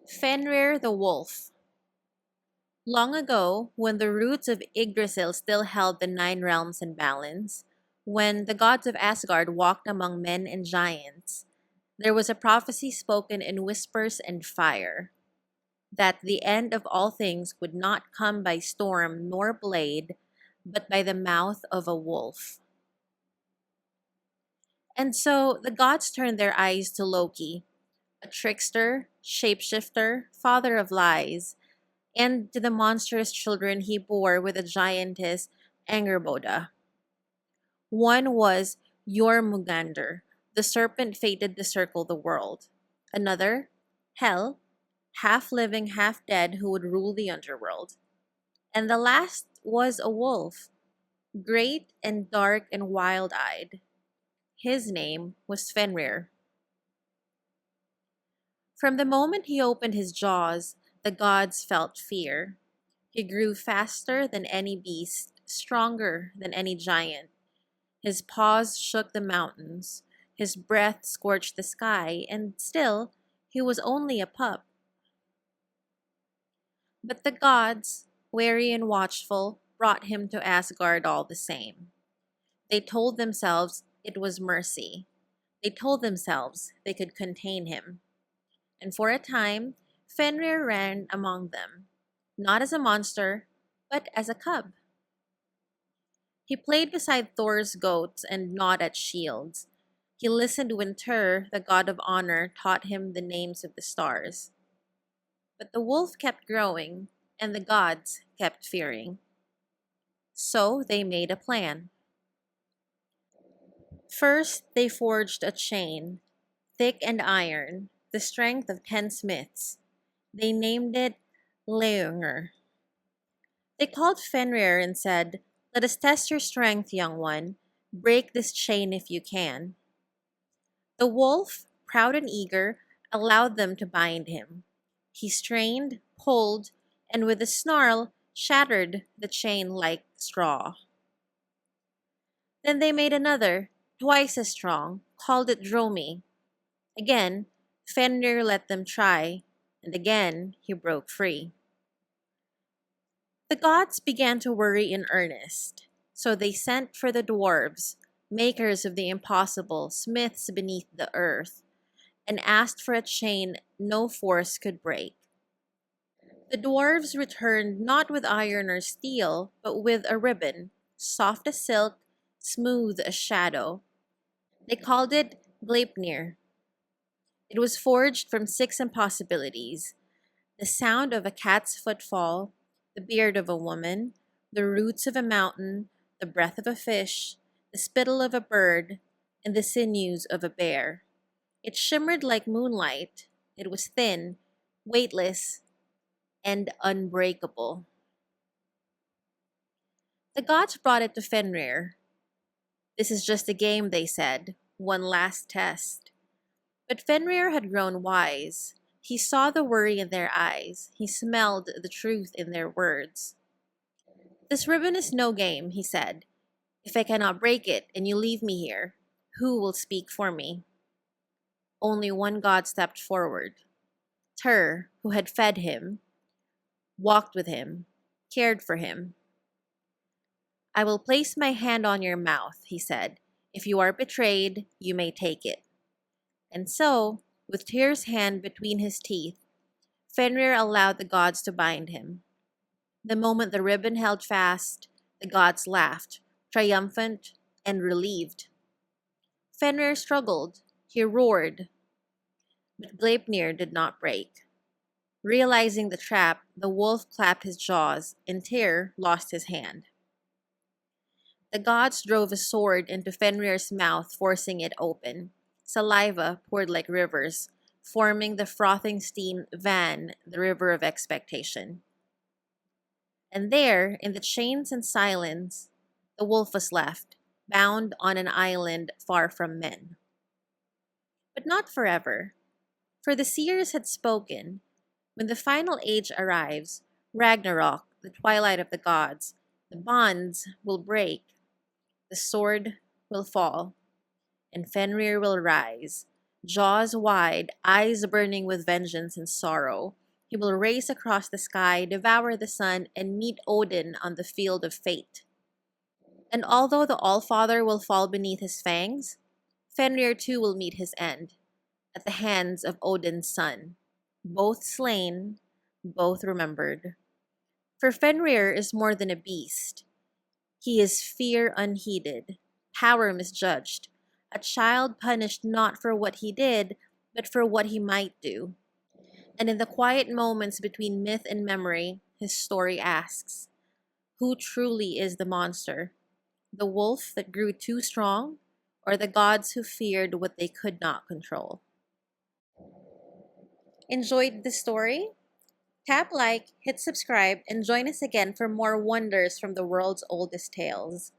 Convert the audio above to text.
Fenrir the Wolf. Long ago, when the roots of Yggdrasil still held the nine realms in balance, when the gods of Asgard walked among men and giants, there was a prophecy spoken in whispers and fire that the end of all things would not come by storm nor blade, but by the mouth of a wolf. And so the gods turned their eyes to Loki, a trickster, shapeshifter, father of lies, and to the monstrous children he bore with the giantess Angerboda. One was Jormungandr, the serpent fated to circle the world. Another, Hel, half living, half dead, who would rule the underworld. And the last was a wolf, great and dark and wild-eyed. His name was Fenrir. From the moment he opened his jaws, the gods felt fear. He grew faster than any beast, stronger than any giant. His paws shook the mountains, his breath scorched the sky, and still he was only a pup. But the gods, wary and watchful, brought him to Asgard all the same. They told themselves it was mercy. They told themselves they could contain him. And for a time, Fenrir ran among them, not as a monster, but as a cub. He played beside Thor's goats and gnawed at shields. He listened when Tyr, the god of honor, taught him the names of the stars. But the wolf kept growing, and the gods kept fearing. So they made a plan. First, they forged a chain, thick and iron, the strength of 10 smiths. They named it Leungr. They called Fenrir and said, "Let us test your strength, young one. Break this chain if you can." The wolf, proud and eager, allowed them to bind him. He strained, pulled, and with a snarl, shattered the chain like straw. Then they made another, twice as strong, called it Dromi. Again, Fenrir let them try, and again he broke free. The gods began to worry in earnest, so they sent for the dwarves, makers of the impossible, smiths beneath the earth, and asked for a chain no force could break. The dwarves returned not with iron or steel, but with a ribbon, soft as silk, smooth as shadow. They called it Gleipnir. It was forged from 6 impossibilities: the sound of a cat's footfall, the beard of a woman, the roots of a mountain, the breath of a fish, the spittle of a bird, and the sinews of a bear. It shimmered like moonlight. It was thin, weightless, and unbreakable. The gods brought it to Fenrir. "This is just a game," they said, "one last test." But Fenrir had grown wise. He saw the worry in their eyes. He smelled the truth in their words. "This ribbon is no game," he said. "If I cannot break it and you leave me here, who will speak for me?" Only one god stepped forward. Tyr, who had fed him, walked with him, cared for him. "I will place my hand on your mouth," he said. "If you are betrayed, you may take it." And so, with Tyr's hand between his teeth, Fenrir allowed the gods to bind him. The moment the ribbon held fast, the gods laughed, triumphant and relieved. Fenrir struggled. He roared. But Gleipnir did not break. Realizing the trap, the wolf clapped his jaws, and Tyr lost his hand. The gods drove a sword into Fenrir's mouth, forcing it open. Saliva poured like rivers, forming the frothing steam Van, the river of expectation. And there, in the chains and silence, the wolf was left, bound on an island far from men. But not forever, for the seers had spoken. When the final age arrives, Ragnarok, the twilight of the gods, the bonds will break, the sword will fall, and Fenrir will rise, Jaws wide, eyes burning with vengeance and sorrow, he will race across the sky, devour the sun, and meet Odin on the field of fate. And although the Allfather will fall beneath his fangs, Fenrir too will meet his end, at the hands of Odin's son. Both slain, both remembered. For Fenrir is more than a beast. He is fear unheeded, power misjudged, a child punished not for what he did, but for what he might do. And in the quiet moments between myth and memory, his story asks, who truly is the monster? The wolf that grew too strong, or the gods who feared what they could not control? Enjoyed the story? Tap like, hit subscribe, and join us again for more wonders from the world's oldest tales.